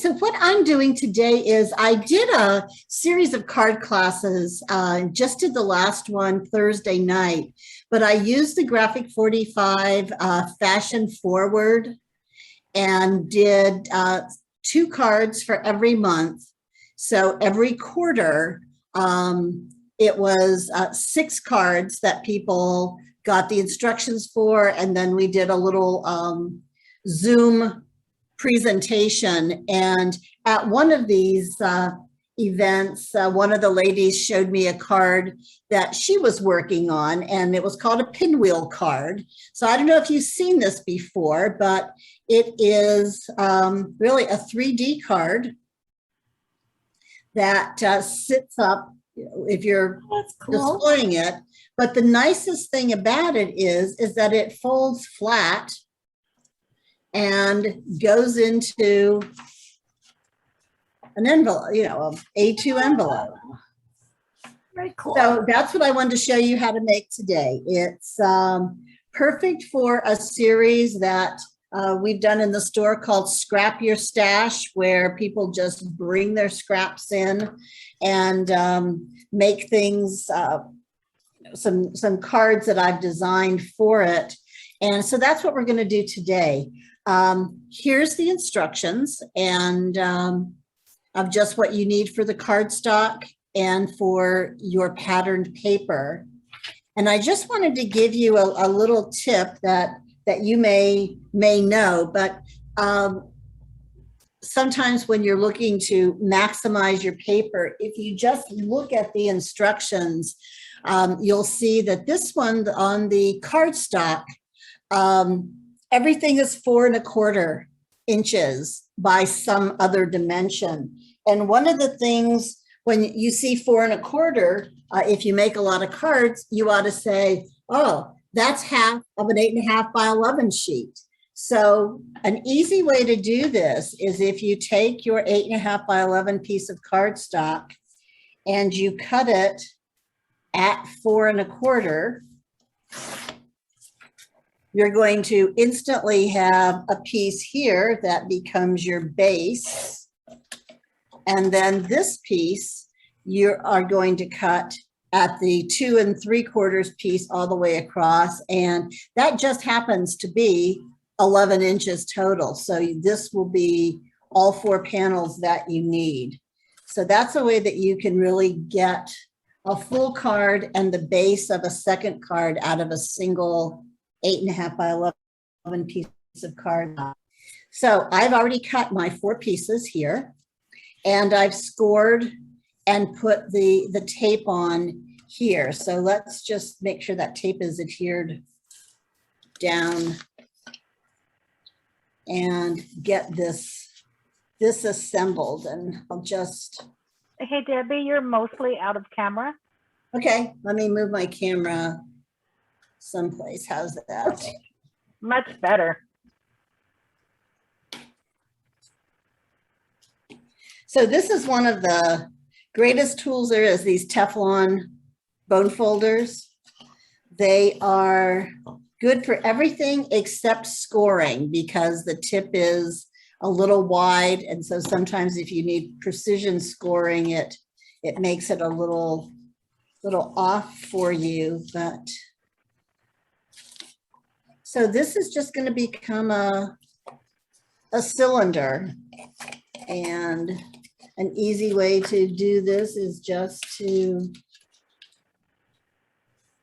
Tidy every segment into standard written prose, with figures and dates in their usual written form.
So what I'm doing today is I did a series of card classes, just did the last one Thursday night, but I used the Graphic 45 Fashion Forward and did 2 cards for every month. So every quarter, it was 6 cards that people got the instructions for, and then we did a little Zoom presentation. And at one of these events, one of the ladies showed me a card that she was working on, and it was called a pinwheel card. So I don't know if you've seen this before, but it is really a 3D card that sits up if you're displaying it. But the nicest thing about it is that it folds flat and goes into an envelope, you know, a A2 envelope. Very cool. So that's what I wanted to show you how to make today. It's perfect for a series that we've done in the store called Scrap Your Stash, where people just bring their scraps in and make things, some cards that I've designed for it. And so that's what we're going to do today. Here's the instructions and of just what you need for the cardstock and for your patterned paper. And I just wanted to give you a little tip that you may know, but sometimes when you're looking to maximize your paper, if you just look at the instructions, you'll see that this one on the cardstock, everything is 4 1/4 inches by some other dimension. And one of the things when you see 4 1/4, if you make a lot of cards, you ought to say, oh, that's half of an 8.5 by 11 sheet. So an easy way to do this is if you take your 8.5 by 11 piece of cardstock and you cut it at 4 1/4, you're going to instantly have a piece here that becomes your base. And then this piece, you are going to cut at the 2 3/4 piece all the way across. And that just happens to be 11 inches total. So this will be all 4 panels that you need. So that's a way that you can really get a full card and the base of a second card out of a single 8.5 by 11 piece of card. So I've already cut my 4 pieces here, and I've scored and put the tape on here. So let's just make sure that tape is adhered down and get this assembled. And I'll just. Hey, Debbie, you're mostly out of camera. Okay, let me move my camera someplace. How's that? Okay. Much better. So this is one of the greatest tools there is, these Teflon bone folders. They are good for everything except scoring because the tip is a little wide. And so sometimes if you need precision scoring, it makes it a little off for you. But so this is just going to become a cylinder, and an easy way to do this is just to.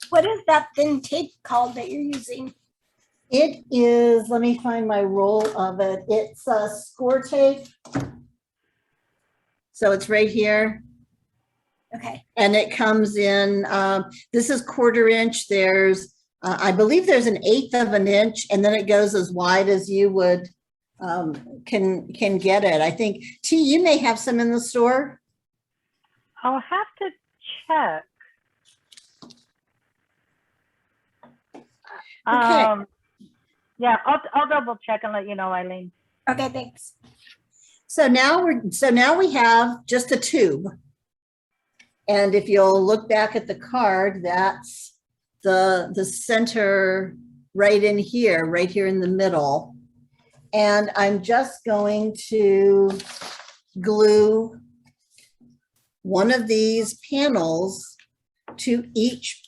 What is that thin tape called that you're using? It is, let me find my roll of it. It's a score tape. So it's right here. Okay. And it comes in, this is 1/4 inch. There's, I believe there's an 1/8 of an inch, and then it goes as wide as you would, can get it. I think, T, you may have some in the store. I'll have to check. Okay. Yeah, I'll double check and let you know, Eileen. Okay, thanks. So now we have just a tube. And if you'll look back at the card, that's the center right in here, right here in the middle. And I'm just going to glue one of these panels to each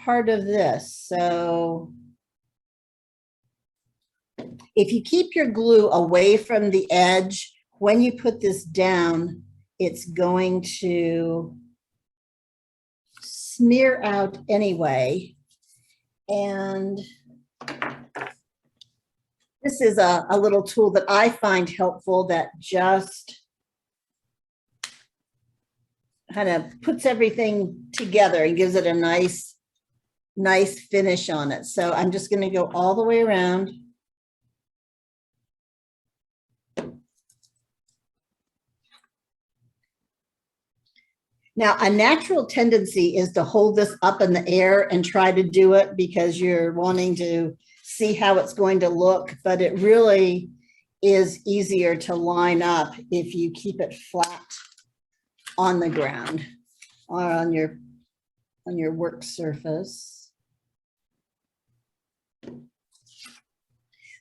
part of this. So if you keep your glue away from the edge, when you put this down, it's going to smear out anyway. And this is a little tool that I find helpful that just kind of puts everything together and gives it a nice finish on it. So I'm just going to go all the way around. Now, a natural tendency is to hold this up in the air and try to do it because you're wanting to see how it's going to look, but it really is easier to line up if you keep it flat on the ground or on your work surface.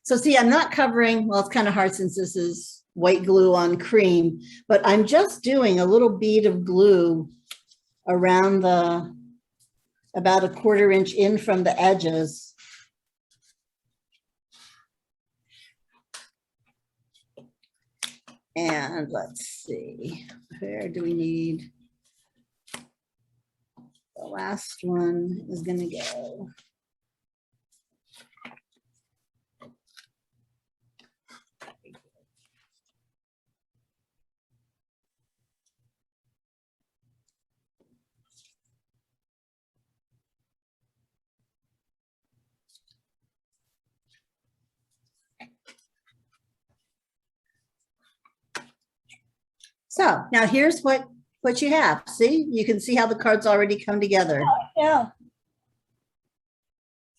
So see, I'm not covering, well, it's kind of hard since this is white glue on cream, but I'm just doing a little bead of glue around the, about 1/4 inch in from the edges. And let's see, where do we need? The last one is going to go. So now here's what you have. See, you can see how the cards already come together. Yeah.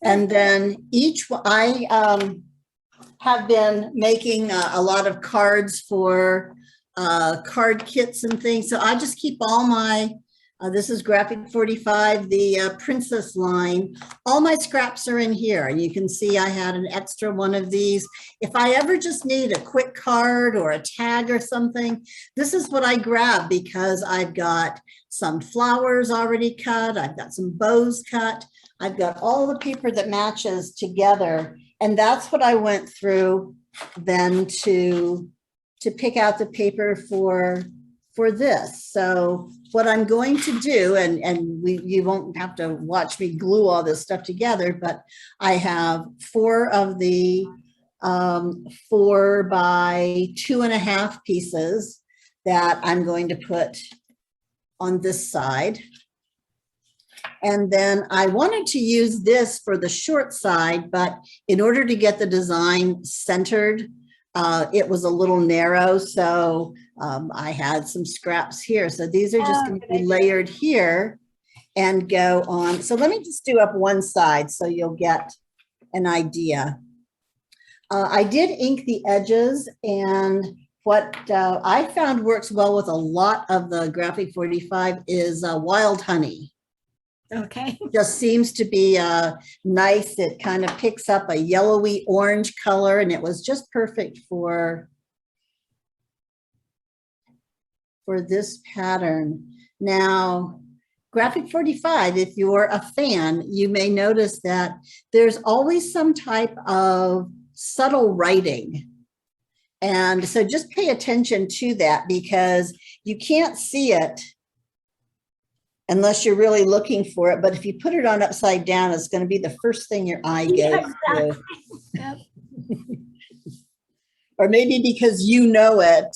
And then I have been making a lot of cards for card kits and things. So I just keep all my, this is Graphic 45, the Princess line. All my scraps are in here. And you can see I had an extra one of these. If I ever just need a quick card or a tag or something, this is what I grab because I've got some flowers already cut. I've got some bows cut. I've got all the paper that matches together. And that's what I went through then to pick out the paper for this. So what I'm going to do, and you won't have to watch me glue all this stuff together, but I have 4 of the 4 by 2.5 pieces that I'm going to put on this side. And then I wanted to use this for the short side, but in order to get the design centered, it was a little narrow. So I had some scraps here. So these are just going to be layered here and go on. So let me just do up one side so you'll get an idea. I did ink the edges, and what I found works well with a lot of the Graphic 45 is wild honey. Okay. Just seems to be nice. It kind of picks up a yellowy orange color, and it was just perfect for this pattern. Now, Graphic 45, if you're a fan, you may notice that there's always some type of subtle writing. And so just pay attention to that because you can't see it unless you're really looking for it. But if you put it on upside down, it's going to be the first thing your eye goes Yeah, to. Yep. Or maybe because you know it,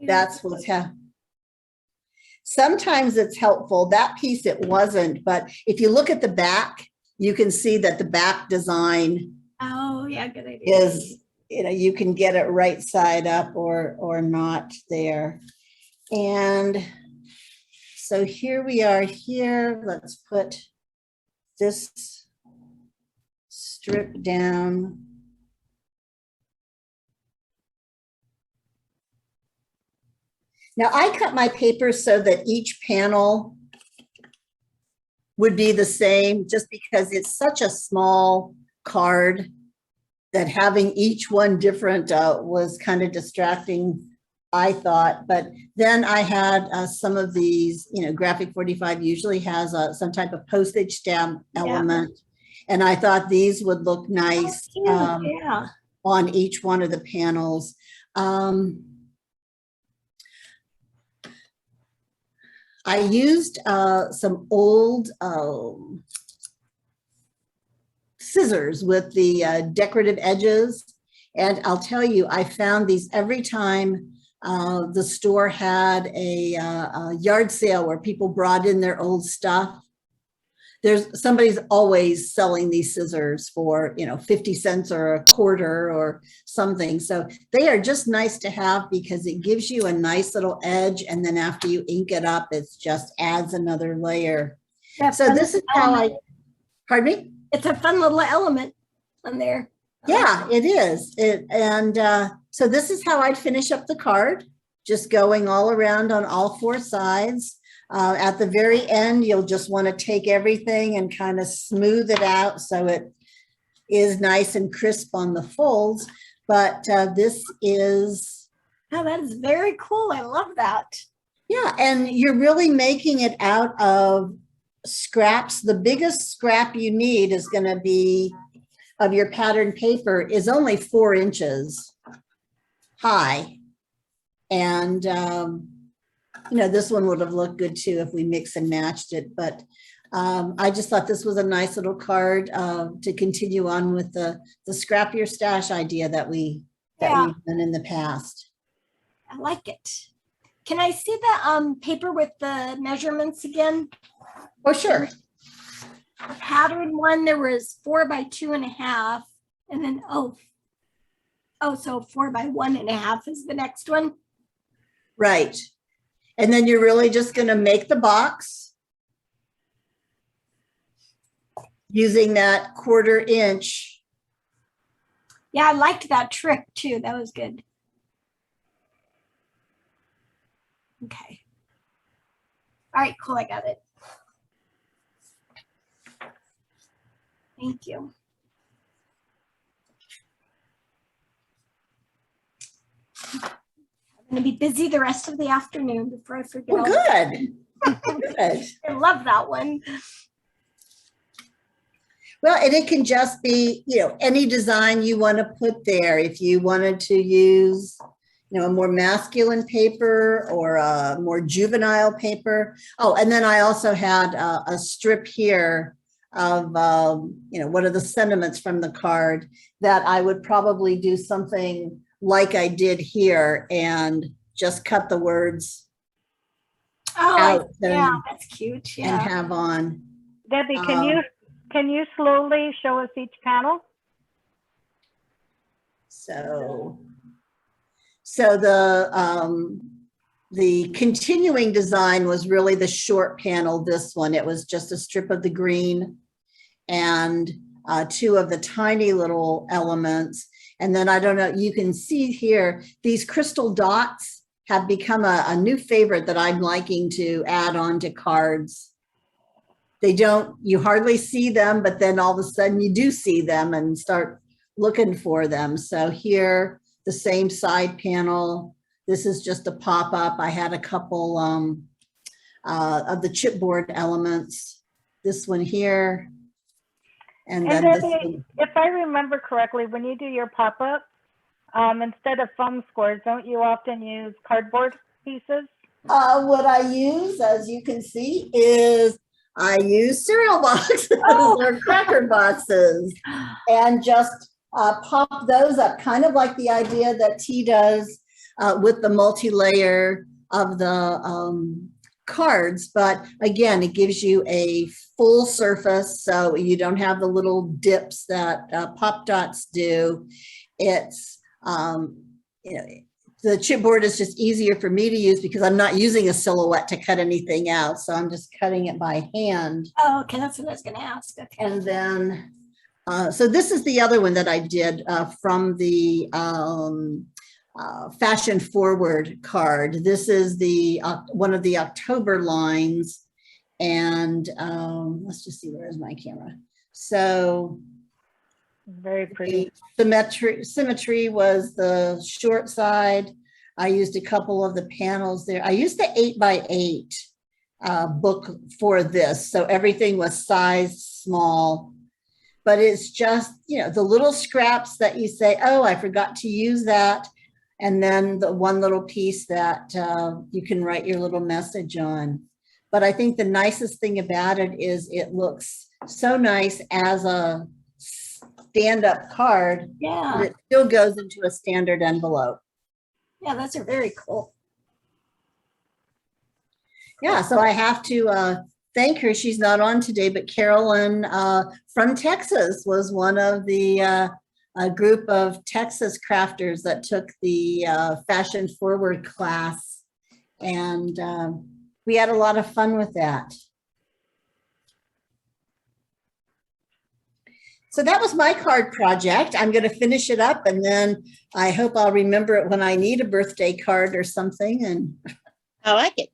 that's what's happening. Sometimes it's helpful. That piece it wasn't, but if you look at the back, you can see that the back design Oh, yeah, good idea. is, you can get it right side up or not there. And so here we are here. Let's put this strip down. Now I cut my paper so that each panel would be the same, just because it's such a small card that having each one different was kind of distracting, I thought. But then I had some of these, Graphic 45 usually has some type of postage stamp element. And I thought these would look nice on each one of the panels. I used some old scissors with the decorative edges. And I'll tell you, I found these every time the store had a yard sale where people brought in their old stuff. Somebody's always selling these scissors for 50 cents or a quarter or something. So they are just nice to have because it gives you a nice little edge, and then after you ink it up, it just adds another layer. So this is how pardon me? It's a fun little element on there. Yeah, it is. So this is how I'd finish up the card, just going all around on all four sides. At the very end, you'll just want to take everything and kind of smooth it out so it is nice and crisp on the folds. But this is... Oh, that is very cool. I love that. Yeah, and you're really making it out of scraps. The biggest scrap you need is going to be of your pattern paper is only 4 inches high. And, this one would have looked good too if we mix and matched it. But I just thought this was a nice little card to continue on with the scrap your stash idea that we've done in the past. I like it. Can I see the paper with the measurements again? Oh, sure. The pattern one, there was 4 by 2.5, and then so 4 by 1.5 is the next one. Right. And then you're really just going to make the box using that 1/4 inch. Yeah, I liked that trick too. That was good. Okay. All right, cool. I got it. Thank you. I'm going to be busy the rest of the afternoon before I forget. Well, good. Good. I love that one. Well, and it can just be, any design you want to put there. If you wanted to use, a more masculine paper or a more juvenile paper. Oh, and then I also had a strip here of, what are the sentiments from the card that I would probably do something like I did here and just cut the words out. Yeah, that's cute. Yeah. And have on. Debbie, can you slowly show us each panel? So the continuing design was really the short panel, this one. It was just a strip of the green and 2 of the tiny little elements. And then I don't know, you can see here, these crystal dots have become a new favorite that I'm liking to add on to cards. You hardly see them, but then all of a sudden you do see them and start looking for them. So here, the same side panel. This is just a pop-up. I had a couple of the chipboard elements. This one here. And then this one. If I remember correctly, when you do your pop-up, instead of foam squares, don't you often use cardboard pieces? What I use, as you can see, is I use cereal boxes or cracker boxes and just pop those up, kind of like the idea that T does with the multi-layer of the cards. But again, it gives you a full surface, so you don't have the little dips that pop dots do. It's, the chipboard is just easier for me to use because I'm not using a silhouette to cut anything out. So I'm just cutting it by hand. Oh, okay. That's what I was going to ask. Okay. And then, so this is the other one that I did from the Fashion Forward card. This is the one of the October lines. And let's just see, where is my camera? So Very pretty. The symmetry was the short side. I used a couple of the panels there. I used the 8x8 book for this, so everything was sized small. But it's just, you know, the little scraps that you say, oh, I forgot to use that. And then the one little piece that you can write your little message on. But I think the nicest thing about it is it looks so nice as a stand-up card, but Yeah, it still goes into a standard envelope. yeah, those are very cool. Yeah, so I have to thank her. She's not on today, but Carolyn from Texas was one of the a group of Texas crafters that took the Fashion Forward class. And we had a lot of fun with that. So that was my card project. I'm going to finish it up, and then I hope I'll remember it when I need a birthday card or something. And I like it.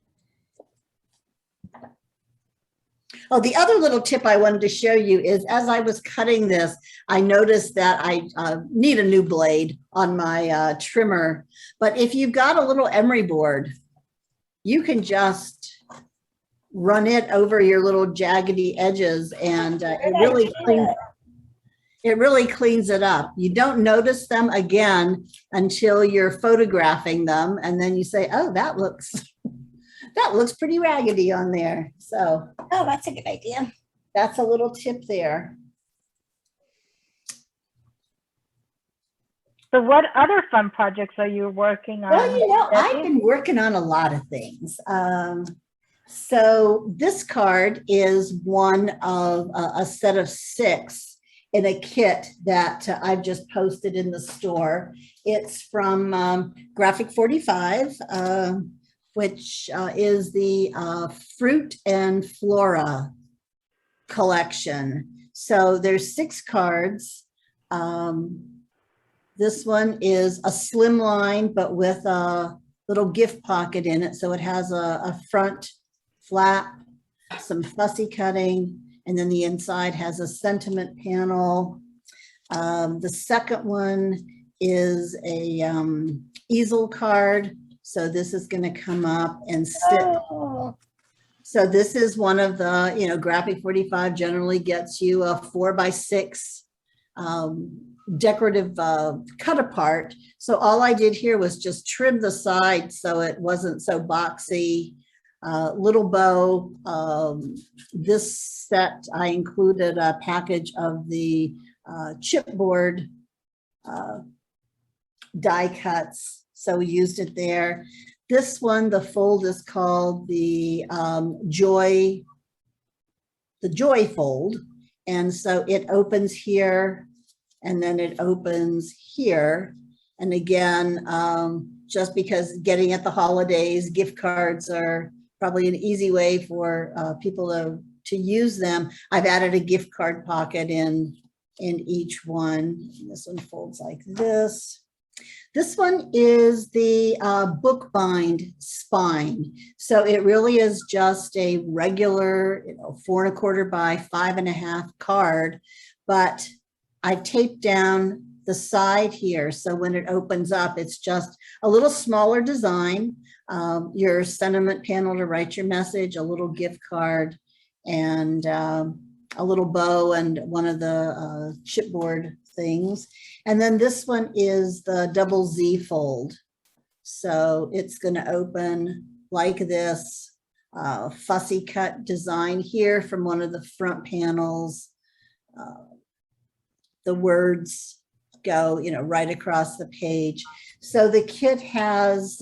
oh, the other little tip I wanted to show you is as I was cutting this, I noticed that I need a new blade on my trimmer. But if you've got a little emery board, you can just run it over your little jaggedy edges, and it really cleans it up. You don't notice them again until you're photographing them, and then you say, oh, that looks pretty raggedy on there. So Oh, that's a good idea. that's a little tip there. So what other fun projects are you working on? Well, you know, I've Becky? been working on a lot of things. So this card is one of a set of 6 in a kit that I've just posted in the store. It's from Graphic 45, which is the Fruit and Flora collection. So there's 6 cards. This one is a slim line, but with a little gift pocket in it. So it has a front flap, some fussy cutting, and then the inside has a sentiment panel. The second one is a easel card. So this is going to come up and sit. Oh, So this is one of the, you know, Graphic 45 generally gets you a 4x6 decorative cut apart. So all I did here was just trim the side so it wasn't so boxy. Little bow. This set, I included a package of the chipboard die cuts. So we used it there. This one, the fold is called the Joy fold. And so it opens here and then it opens here. And again, just because getting at the holidays, gift cards are probably an easy way for people to use them. I've added a gift card pocket in each one. This one folds like this. This one is the bookbind spine. So it really is just a regular, 4 1/4 by 5 1/2 card, but I taped down the side here. So when it opens up, it's just a little smaller design, your sentiment panel to write your message, a little gift card, and a little bow and one of the chipboard things. And then this one is the double Z fold. So it's going to open like this, fussy cut design here from one of the front panels. The words go, right across the page. So the kit has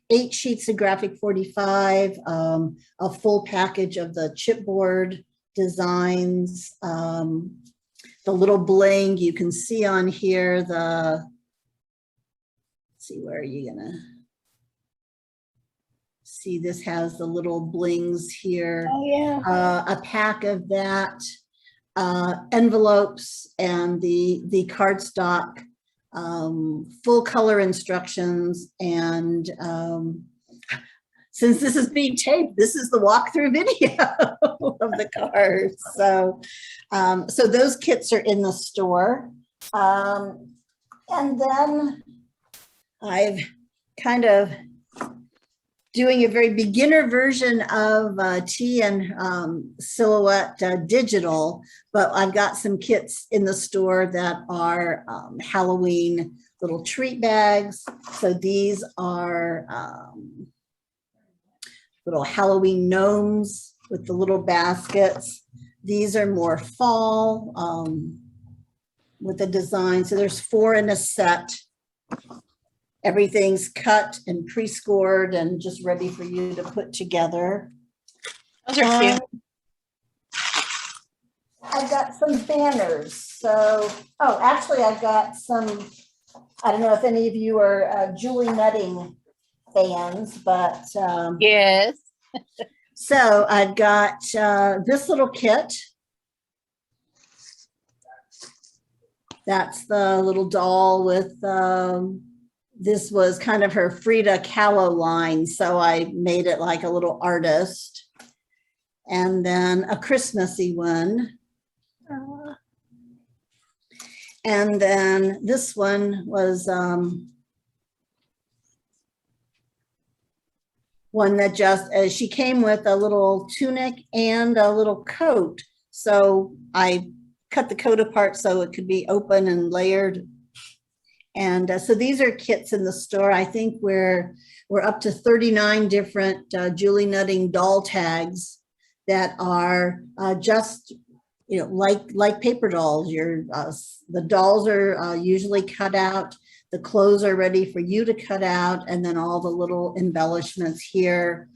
8 sheets of Graphic 45, a full package of the chipboard designs, the little bling you can see on here, let's see, where are you gonna see? This has the little blings here. oh yeah. A pack of that, envelopes, and the cardstock, full color instructions, and since this is being taped, this is the walkthrough video of the cars. So, so those kits are in the store. And then I've kind of doing a very beginner version of tea and silhouette digital, but I've got some kits in the store that are Halloween little treat bags. So these are little Halloween gnomes with the little baskets. These are more fall with the design. So there's 4 in a set. Everything's cut and pre-scored and just ready for you to put together. Those are cute. I've got some banners. So, oh, actually I've got some, I don't know if any of you are Julie Nutting fans, but Yes. so I've got this little kit. That's the little doll with, this was kind of her Frida Kahlo line. So I made it like a little artist. And then a Christmassy one. And then this one was one that just, she came with a little tunic and a little coat. So I cut the coat apart so it could be open and layered. And so these are kits in the store. I think we're up to 39 different Julie Nutting doll tags that are just, you know, like paper dolls. The dolls are usually cut out. The clothes are ready for you to cut out, and then all the little embellishments here.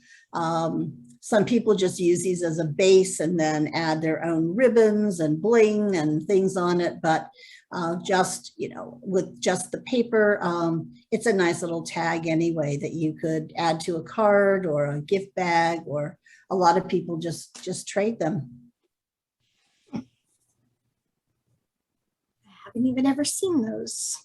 Some people just use these as a base and then add their own ribbons and bling and things on it. But just, you know, with just the paper, it's a nice little tag anyway that you could add to a card or a gift bag, or a lot of people just trade them. I haven't even ever seen those.